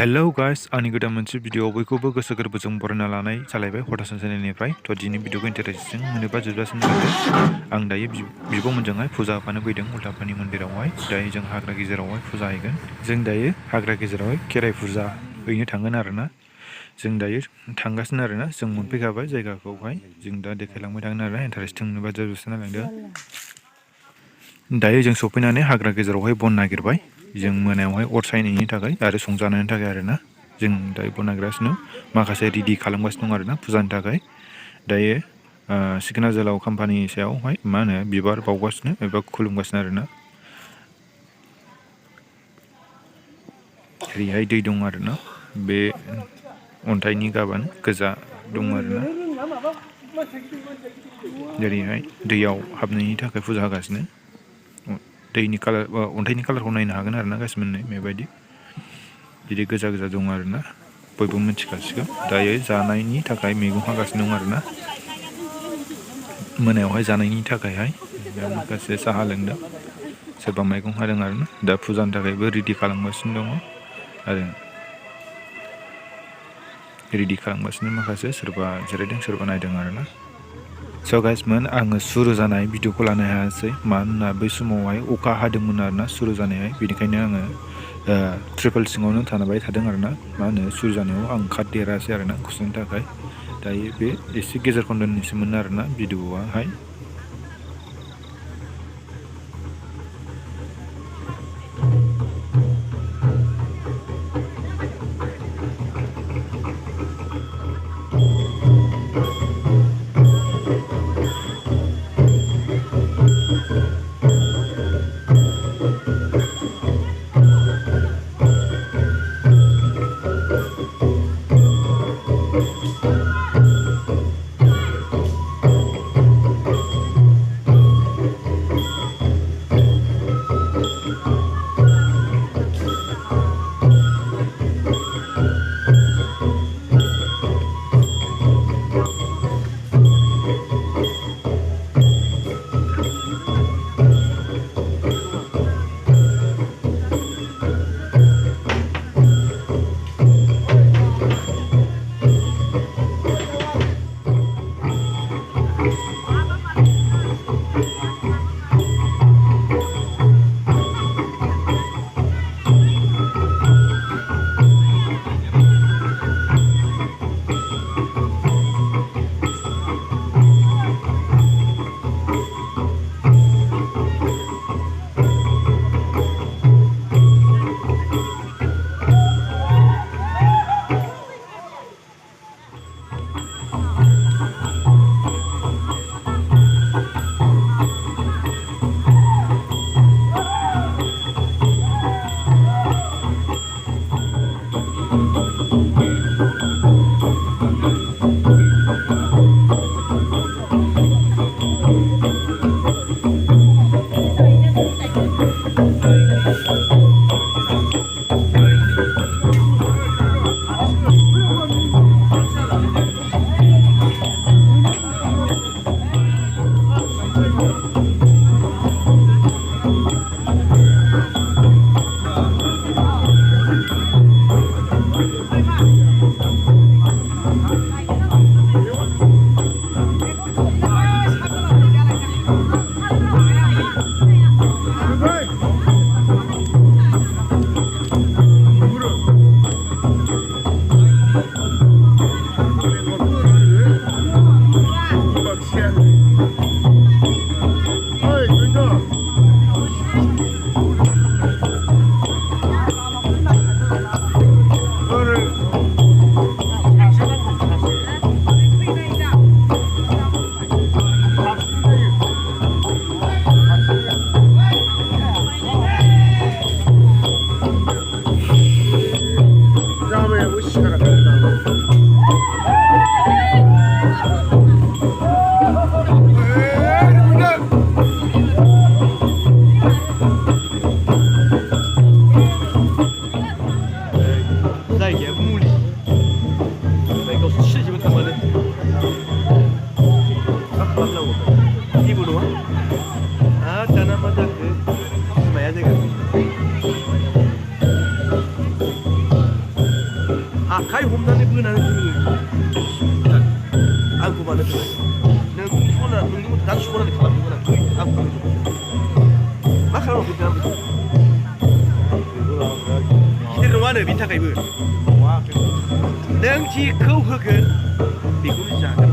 Hello guys आंनि गोदान मोनसे भिडिअ बयखौबो गोसो गोरबोजों बरायना लानाय जालायबाय हथासन चेनेलनिफ्राय दिनै भिडिअखौ इन्टारेस्टजों मोनोबा जोबजासिम नायदो। आं दायो बिब'मोनजोंहाय फुजा होफानो फैदों उल्थापानि मन्दिरावहाय। दायो जों हाग्रा गेजेरावहाय फुजा हैगोन। जों दायो हाग्रा गेजेरावहाय खेराइ फुजा हैनो थांगोन आरोना। जों दायो थांगासिनो आरोना। जों मोनफैखाबाय जायगाखौहाय। जों दा देखायलांबाय थागोन आरोना। इन्टारेस्टिं मोनोबा जोबजासिम नायलांदो। दायो जों सफैनानै हाग्रा गेजेरावहाय बन नागिरबाय। जों मोनायावहाय अर सायनायनि थाखाय आरो संजानायनि थाखाय आरोना। जों दायो बन नागिरगासिनो माखासे रेडि खालामगासिनो दं आरोना फुजानि थाखाय। दायो सिखोना जोहोलाव कम्पानि सायावहाय बिबार बावगासिनो एबा खुलुमगासिनो आरोना। ओरैहाय दै दं आरोना। बे अन्थाइनि गाबान गोजा दं आरोना। ओरैहाय दैयाव हाबनायनि थाखाय फुजा होगासिनो। दैनि कालार अन्थाइनि कालारखौ नायनो हागोन आरोना गासिबो मोननै बेबायदि। बिदि गोजा गोजा दं आरोना। बयबो मिथिखासिगौ। दायो जानायनि थाखाय मैगं हागासिनो दं आरोना। मोनायावहाय जानायनि थाखायहाय माखासे साहा लोंदों। सोरबा मैगं हादों आरोना। दा फुजानि थाखायबो रेडि खालामगासिनो दङ आरो रेडि खालामगासिनो माखासे सोरबा जिरायदों सोरबा नायदों आरोना। स' गाइसमोन आङो सुरु जानाय भिडिअखौ लानो हायासै। मानोना बै समावहाय अखा हादोंमोन आरोना सुरु जानायहाय। बेनिखायनो आङो ट्रिपल सिङावनो थाबाय थादों आरोना। सुरु जानायाव आं ओंखारदेरासै आरोना गुसुनि थाखाय। दायो बे एसे गेजेर खन्द'निसोमोन आरोना भिडिअआहाय। हमनानै बोनानै दोनो आंखौ मानो दोनो नोंनि सना नोंनि मथे आं सनानै खालामदोंमोन आं मा खालामाखै आं गिदिर नङानो बिनि थाखायबो नों जेखौ होगोन बेखौनो जागोन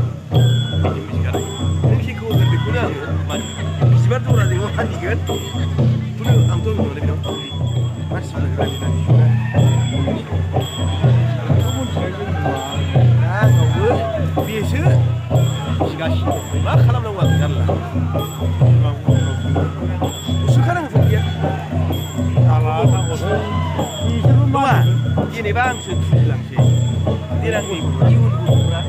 मिथिखानाय नों जेखौ होगोन बेखौनो आङो मानिगोन बिबार जराजों मानिगोन बेखौनो आंथ' होनोमोनलै बेनाव मानसिफोरनो आंनावबो बेसो गिगासिनो मा खालामनांगौ आं जारला सोखानांगौ गैया नङा जेनेबा आंसो थुजिलांसै देनांनि इयुन गथ'फ्रा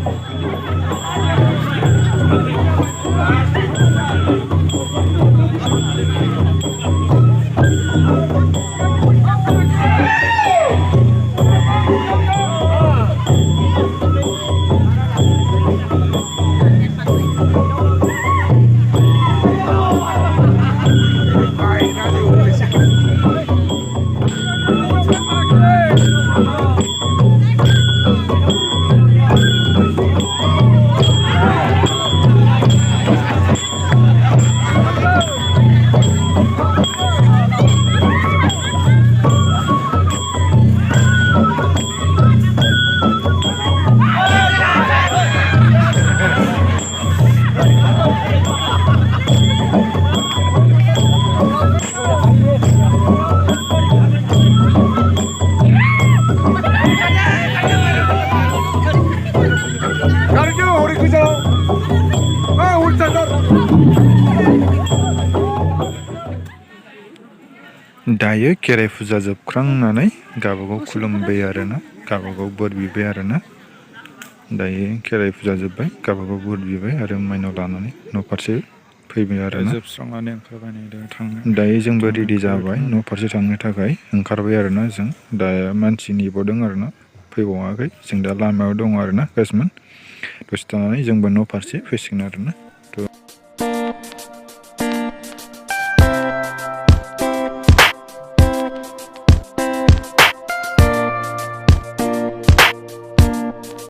दायो खेराइ फुजा जोबख्रांनानै गावबागाव खुलुमबाय आरोना गावबागाव बोर बिबाय आरोना दायो खेराइ फुजा जोब्बाय गावबागाव बोर बिबाय आरो माइनाव लानानै न' फारसे फैबाय आरोना जोबस्रांनानै ओंखारबाय थांनो दायो जोंबो रेडि जाबाय न' फारसे थांनो थाखाय ओंखारबाय आरोना जों दा मानसि नेबावदों आरोना फैबावाखै जों दा लामायाव दङ आरोना गासिमोन दसे थानानै जोंबो न' फारसे फैसिगोन आरोना